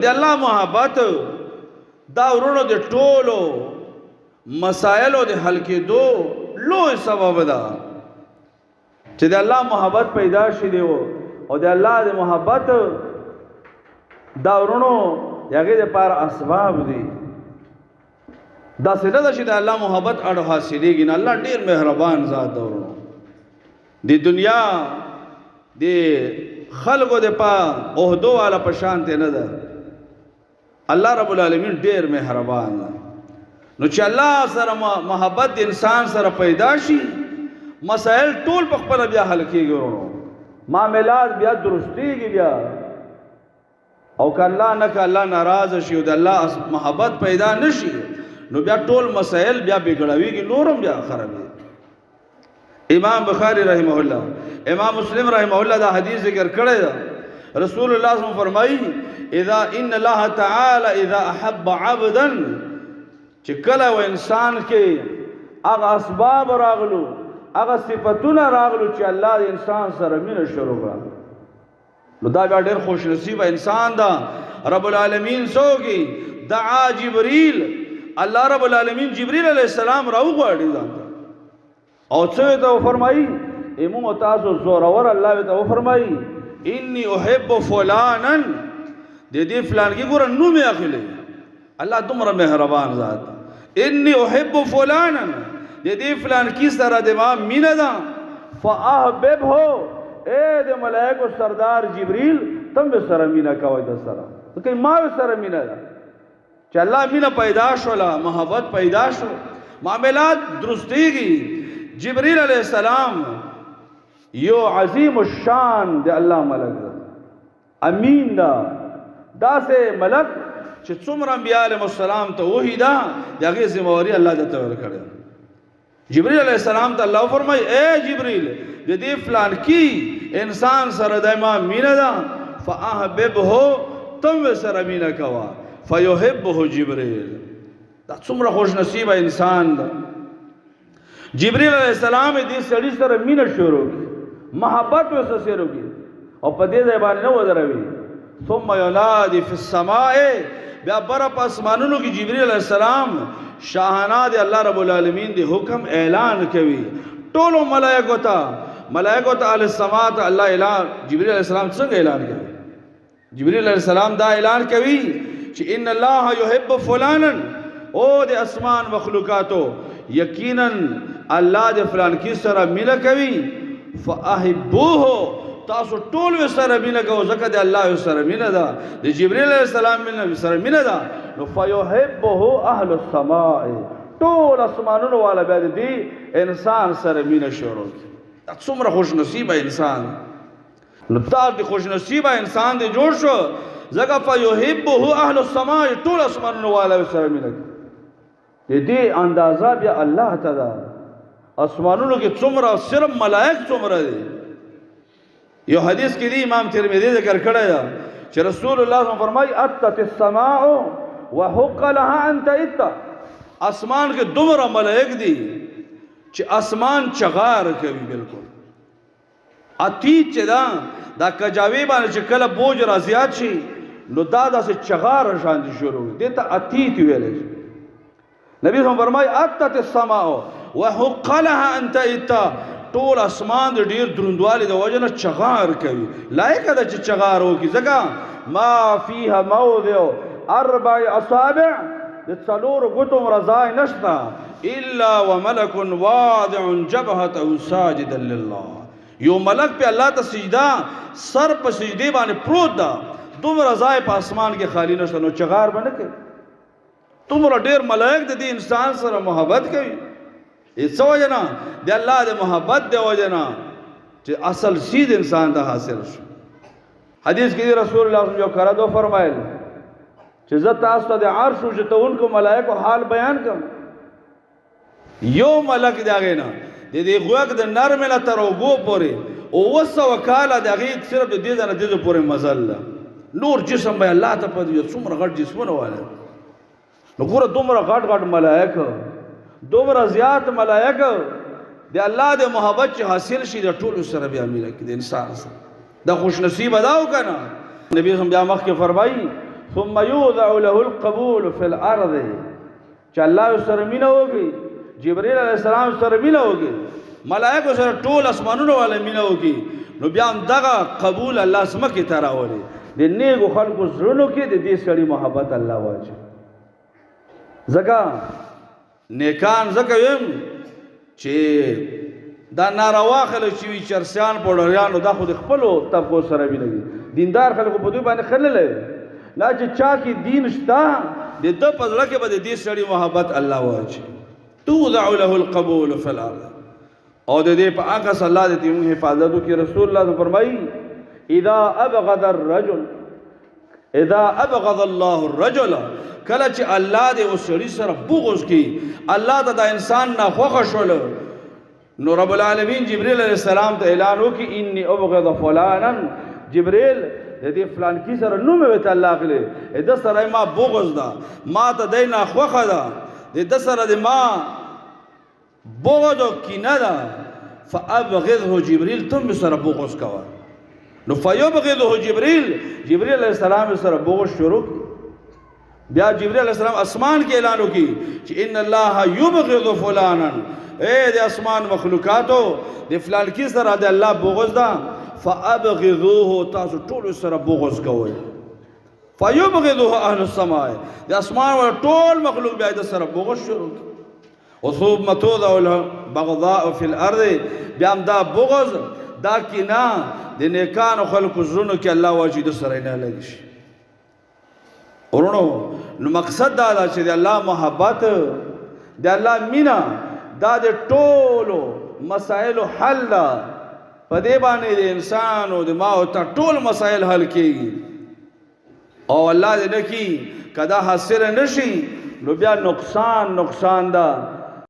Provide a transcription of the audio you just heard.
د الله محبت دا ورونو د ټولو مسائلو د حل کېدو لوی سبب ده چې د الله محبت پیدا شي دی او د الله د محبت دا ورونو هغه د پاره اسباب دي دا څه نه ده چې د الله محبت اړه حاصلېږي نه. الله ډېر مهربان ذات دی ورونو. د دنیا د خلقو د پا عہدو والا پشانت نه ده. الله رب العالمین ډېر مهربان ده. نو چې الله سره محبت د انسان سره پیدا شي مسائل ټول په خپل بیا حل کېږي ورونو. معاملات بیا درستېږي بیا او که الله نه که الله ناراضه شي او د الله محبت پیدا نشي نو بیا ټول مسائل بیا بګړويږي نورم بیا خرابېږي. امام بخاری رحمه الله امام مسلم رحمه الله دا حدیث ذکر کړی ده. رسول الله صلی الله علیه وسلم فرمایي اذا ان الله تعالی اذا احب عبدا چې کله و انسان کې هغه اسباب راغلو هغه صفاتونه راغلو چې الله د انسان سره مینه شروع کړه نو دا بیا ډېر خوش نصیب انسان دا. رب العالمین سوګي دعا جبريل الله رب العالمین جبريل علیہ السلام راوغواړي ځانته او څه ته فرمایي ایمو تاسو زورور الله ته فرمایي انی احب فلانا د دې فلان کې ګور نو مې اخلي الله دومره مهربان ذات. انی احب فلانا د دې فلان کې سره د ما مینه ده فاحببه اے د ملائکه سردار جبريل تم به سره مینه کوي د سره که ما سره مینه ده چې الله مینه پیدا شولا محبت پیدا شو معاملات درستېږي. جبريل علیہ السلام یو عظیم الشان د الله ملک ده امین ده داسې ملک چې څومره انبیاء علیهم السلام ته وحی ده د هغې ذمہواري الله درته ورکړې. جبريل علیہ السلام ته الله فرمایي اے جبريل د دې فلان کی انسان سره دایما مینه ده فاحببه تم سره مینه کوا فیحبه جبريل. دا څومره خوش نصیب انسان ده. جبريل علیہ السلام دې سړي سره مینه شروع کی محبت وسه شروع کی او په دې ځای باندې نه ودروي ثم ينادي في السماء بیا بر په اسمانونو کې جبريل علیہ السلام شاهانه د الله رب العالمین دی حکم اعلان کوي ټولو ملائکو ته علی السماء ته الله اعلان جبريل علیہ السلام څنګه اعلان کوي. جبريل علیہ السلام دا اعلان کوي چې ان الله يحب فلانا او د اسمان مخلوقاتو یقینا الله د فلان کی سره مینه کوي فاحبوه تاسو ټول سره مینه کوو ځکه د الله سره مینه ده د جبريل علیہ السلام سره مینه ده نو فیحبه اهل السماء ټول اسمانونو والا بیا دې انسان سره مینه شروع څومره خوش نصیب انسان نو د خوش نصیب انسان دې جوړ شو ځکه فیحبه اهل السماء ټول اسمانونو والا سره مینه دې اندازه بیا الله تعالی اسمانونو کې څومره صرف ملائک څومره دي. یو حدیث کې دی امام ترمذی ذکر کړی دا چې رسول الله صلی الله علیه وسلم فرمایي اتت السماء وحق لها ان تئت. اسمان کې دومره ملائک دي چې اسمان چغار کوي بالکل اتیت چې دا کجاوی باندې چې کله بوج را زیات شي نو دا داسې چغار شان دي شروع دي ته اتیت ویل شي. نبی صلی الله علیه وسلم فرمایي اتت السماء وحق لها ان تئت ټول اسمان د ډیر دروندوالي د وجه نه چغار کوي لایق ده چې چغار وکړي ځکه ما فيها موضع 4 اصابع د څلورو ګوتو رضای نشته الا وملك واضع جبهته ساجدا لله. یو ملک په الله ته سجده سر په سجدي باندې پروت ده دومره ځای په اسمان کې خالی نشته نو چغار به نه کوي. دومره ډیر ملائک د دې انسان سره محبت کوي څه وجه نه د الله د محبت د وجه نه چې اصل سید انسان ته حاصل شو. حدیث کې رسول الله صلی الله علیه وسلم کرا دو فرمایل چې زه تاسو ته د عرش او جتونکو ملائکو حال بیان کوم. یو ملک داغه نه د دې غوږ د نرم له تر وګو پورې او وسو وکاله دغه صرف د دې نه د دې پورې مزل نور جسم به الله ته په دې څومره غټ جسمونه والے نو ګوره دومره غټ ملائکه دومره زیات ملائک د الله د محبت چې حاصل شي د ټولو سره بیا مینه کې د انسان سره د خوش نصیب ادا وکنه. نبی هم بیا مخ کې فرمایي ثم يوضع له القبول في الارض چې الله سره مینه وکړي جبرئیل علیه السلام سره مینه وکړي ملائکه سره ټول اسمانونو والے مینه وکړي نو بیا هم دغه قبول الله سمکه ته راولي د نیکو خلکو زړونو کې د دې سړي محبت الله واچي ځکه نیکان ځکه ویم چې دا ناروا خلک چې وي چرسیان پوډریانو دا خو د خپلو طبقو سره ویني دیندار خلکو په دوی باندې خلل لا چې چا کې دین شتا د د پزړه کې به د دې سړي محبت الله واچي توضع له القبول فی الارض او د دې په هغه صلی الله دې موږ حفاظت وکړي رسول الله فرمایي اذا ابغض الله الرجل کله چې الله دې وسړي سره بغض کوي الله ته د انسان نه خوښ شول نو رب العالمین جبرئیل علیہ السلام ته اعلان وکړي انی ابغض فلانا جبرئیل دې فلان کی سره نوم وته الله کله د سره ما بغض ده ما ته دینا خوخه ده د سره د ما بغض او کینه ده فابغضه جبرئیل تم سره بغض کوا نو فیبغضه جبرئیل علیہ السلام سره بغض شروع بیا جبرئیل علیہ السلام اسمان کې اعلان وکړي چې ان الله یبغض فلانا اے د اسمان مخلوقاتو د فلان کی سره د الله بغض ده فابغضوه تاسو ټول سره بغض کوئ فیبغضوه اهل السماء د اسمان ول ټول مخلوق بیا د سره بغض شروع وثوب متوضع البغضاء فی الارض بیا دا بغض دا کینا د نیکانو خلقو زړونو کې الله واجد سره نه لګی شي ورونو نو مقصد دا چې د الله محبت د الله مینا دا د ټولو مسائل حل په دې باندې د انسان او د ما او ټول مسائل حل کیږي او الله دې نکي کدا حاصل نشي نو بیا نقصان دا